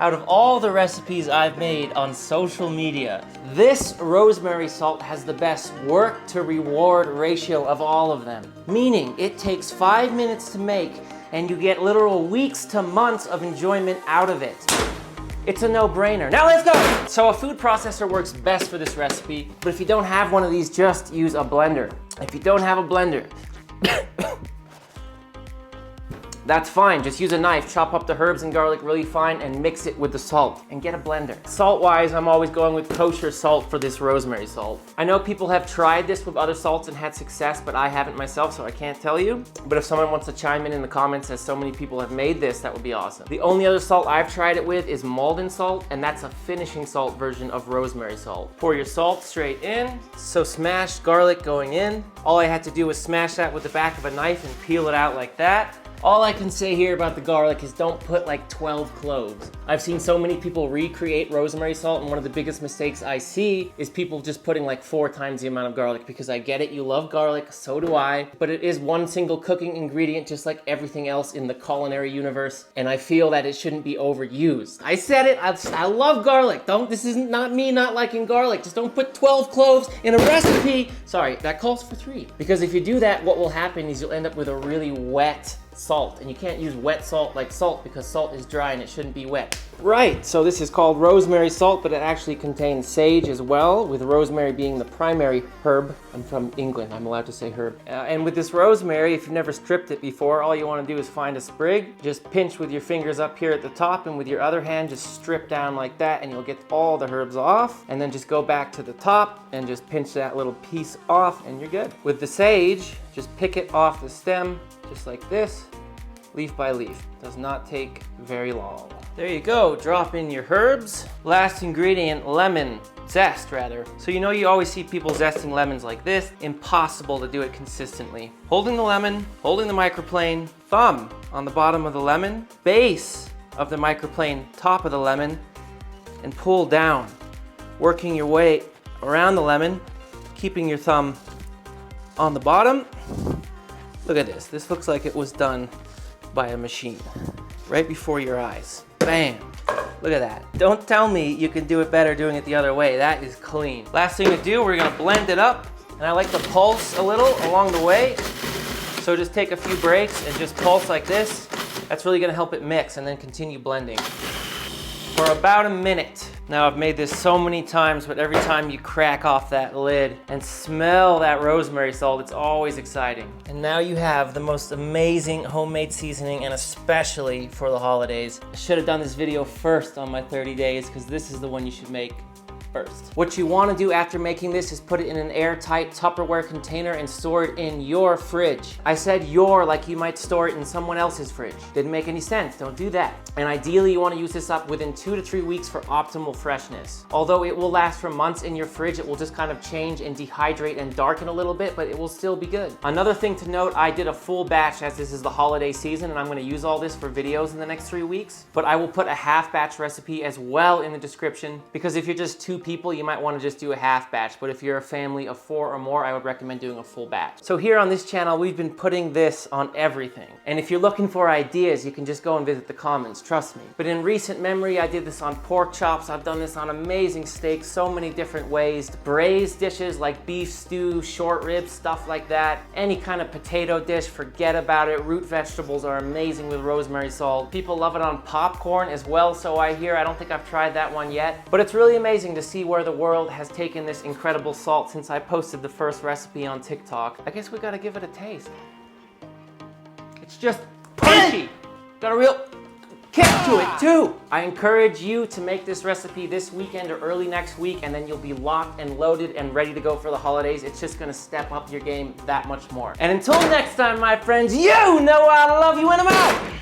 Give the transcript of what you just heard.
Out of all the recipes I've made on social media, this rosemary salt has the best work to reward ratio of all of them. Meaning, it takes 5 minutes to make and you get literal weeks to months of enjoyment out of it. It's a no-brainer. Now let's go! So a food processor works best for this recipe, but if you don't have one of these, just use a blender. If you don't have a blender, that's fine, just use a knife, chop up the herbs and garlic really fine and mix it with the salt and get a blender. Salt-wise, I'm always going with kosher salt for this rosemary salt. I know people have tried this with other salts and had success, but I haven't myself, so I can't tell you. But if someone wants to chime in the comments, as so many people have made this, that would be awesome. The only other salt I've tried it with is Malden salt, and that's a finishing salt version of rosemary salt. Pour your salt straight in, so smashed garlic going in. All I had to do was smash that with the back of a knife and peel it out like that. All I can say here about the garlic is don't put like 12 cloves. I've seen so many people recreate rosemary salt, and one of the biggest mistakes I see is people just putting like 4 times the amount of garlic, because I get it, you love garlic, so do I, but it is one single cooking ingredient just like everything else in the culinary universe, and I feel that it shouldn't be overused. I said it, I love garlic. This is not me not liking garlic. Just don't put 12 cloves in a recipe. Sorry, that calls for 3. Because if you do that, what will happen is you'll end up with a really wet salt, and you can't use wet salt like salt because salt is dry and it shouldn't be wet. Right, so this is called rosemary salt, but it actually contains sage as well, with rosemary being the primary herb. I'm from England, I'm allowed to say herb. And with this rosemary, if you've never stripped it before, all you want to do is find a sprig, just pinch with your fingers up here at the top, and with your other hand just strip down like that, and you'll get all the herbs off, and then just go back to the top and just pinch that little piece off and you're good. With the sage, just pick it off the stem just like this, leaf by leaf. Does not take very long. There you go, drop in your herbs. Last ingredient, lemon, zest rather. So you know you always see people zesting lemons like this. Impossible to do it consistently. Holding the lemon, holding the microplane, thumb on the bottom of the lemon, base of the microplane, top of the lemon, and pull down. Working your way around the lemon, keeping your thumb on the bottom. Look at this. This looks like it was done by a machine right before your eyes. Bam. Look at that. Don't tell me you can do it better doing it the other way. That is clean. Last thing to do, we're gonna blend it up. And I like to pulse a little along the way. So just take a few breaks and just pulse like this. That's really gonna help it mix, and then continue blending for about a minute. Now I've made this so many times, but every time you crack off that lid and smell that rosemary salt, it's always exciting. And now you have the most amazing homemade seasoning, and especially for the holidays. I should have done this video first on my 30 days, because this is the one you should make first. What you want to do after making this is put it in an airtight Tupperware container and store it in your fridge. I said your like you might store it in someone else's fridge. Didn't make any sense, don't do that. And ideally you want to use this up within 2 to 3 weeks for optimal freshness. Although it will last for months in your fridge, it will just kind of change and dehydrate and darken a little bit, but it will still be good. Another thing to note, I did a full batch as this is the holiday season, and I'm going to use all this for videos in the next 3 weeks, but I will put a half batch recipe as well in the description, because if you're just 2 people, you might want to just do a half batch, but if you're a family of 4 or more, I would recommend doing a full batch. So here on this channel, we've been putting this on everything. And if you're looking for ideas, you can just go and visit the comments, trust me. But in recent memory, I did this on pork chops. I've done this on amazing steaks, so many different ways. Braised dishes like beef stew, short ribs, stuff like that. Any kind of potato dish, forget about it. Root vegetables are amazing with rosemary salt. People love it on popcorn as well, so I hear. I don't think I've tried that one yet. But it's really amazing to see where the world has taken this incredible salt since I posted the first recipe on TikTok. I guess we gotta give it a taste. It's just punchy. Got a real kick to it too. I encourage you to make this recipe this weekend or early next week, and then you'll be locked and loaded and ready to go for the holidays. It's just gonna step up your game that much more. And until next time, my friends, you know I love you, and I'm out.